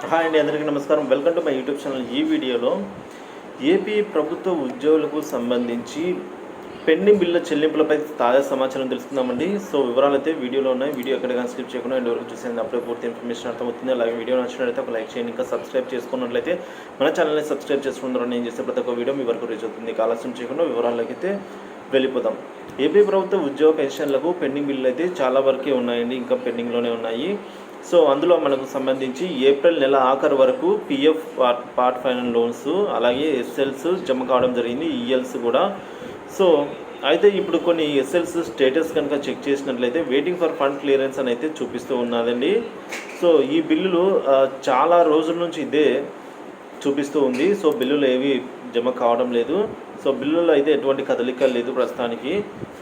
Hi అండి, అందరికీ నమస్కారం. Welcome to my YouTube channel. ఈ వీడియోలో ఏపీ ప్రభుత్వ ఉద్యోగులకు సంబంధించి పెండింగ్ బిల్లుల చెల్లింపులపై తాజా సమాచారం తెలుసుకుందామండి. సో వివరాలు అయితే వీడియోలో ఉన్నాయి. వీడియో ఎక్కడికైనా స్కిప్ చేయకుండా ఎండ్ వరకు చూసేయండి. అప్పుడే పూర్తి ఇన్ఫర్మేషన్ అర్థమవుతుంది. అలాగే వీడియో నచ్చినట్లయితే ఒక లైక్ చేయండి. ఇంకా సబ్స్క్రైబ్ చేసుకున్నట్లయితే మన ఛానల్ని సబ్స్క్రైబ్ చేసుకుంటారని నేను చేసే ప్రతి ఒక్క వీడియో మీ వరకు రీచ్ అవుతుంది. ఆలస్యం చేయకుండా వివరాలకి అయితే వెళ్ళిపోదాం. ఏపీ ప్రభుత్వ ఉద్యోగ పెన్షన్లకు పెండింగ్ బిల్లులు అయితే చాలా వరకే ఉన్నాయండి, ఇంకా పెండింగ్లోనే ఉన్నాయి. సో అందులో మనకు సంబంధించి ఏప్రిల్ నెల ఆఖరు వరకు పిఎఫ్ పార్ట్ ఫైనల్ లోన్స్, అలాగే ఎస్ఎల్స్ జమ కావడం జరిగింది, ఈఎల్స్ కూడా. సో అయితే ఇప్పుడు కొన్ని ఎస్ఎల్స్ స్టేటస్ కనుక చెక్ చేసినట్లయితే వెయిటింగ్ ఫర్ ఫండ్ క్లియరెన్స్ అని అయితే చూపిస్తూ ఉన్నదండి. సో ఈ బిల్లులు చాలా రోజుల నుంచి ఇదే చూపిస్తూ ఉంది. సో బిల్లులు ఏవి జమ కావడం లేదు. సో బిల్లులో అయితే ఎటువంటి కదలిక లేదు ప్రస్తుతానికి.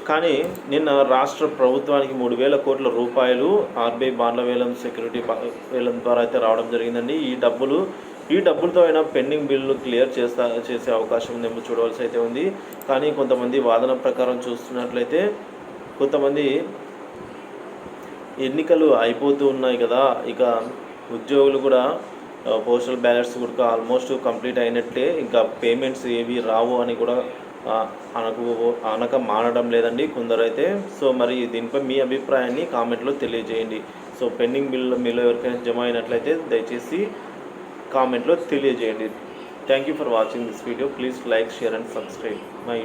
కానీ నిన్న రాష్ట్ర ప్రభుత్వానికి 3,000 కోట్ల రూపాయలు ఆర్బీఐ బాండ్ల వేలం, సెక్యూరిటీ వేలం ద్వారా అయితే రావడం జరిగిందండి. ఈ డబ్బులతో అయినా పెండింగ్ బిల్లులు క్లియర్ చేసే అవకాశం ఉందేమో చూడవలసి అయితే ఉంది. కానీ కొంతమంది వాదన ప్రకారం చూస్తున్నట్లయితే కొంతమంది ఎన్నికలు అయిపోతూ ఉన్నాయి కదా, ఇక ఉద్యోగులు కూడా పోస్టల్ బ్యాలెట్స్ కూడా ఆల్మోస్ట్ కంప్లీట్ అయినట్లే, ఇంకా పేమెంట్స్ ఏవి రావు అని కూడా అనక మానడం లేదండి కొందరైతే. సో మరి దీనిపై మీ అభిప్రాయాన్ని కామెంట్లో తెలియజేయండి. సో పెండింగ్ బిల్లు మీలో ఎవరికైనా జమ అయినట్లయితే దయచేసి కామెంట్లో తెలియజేయండి. Thank you for watching this video. Please like, share and subscribe my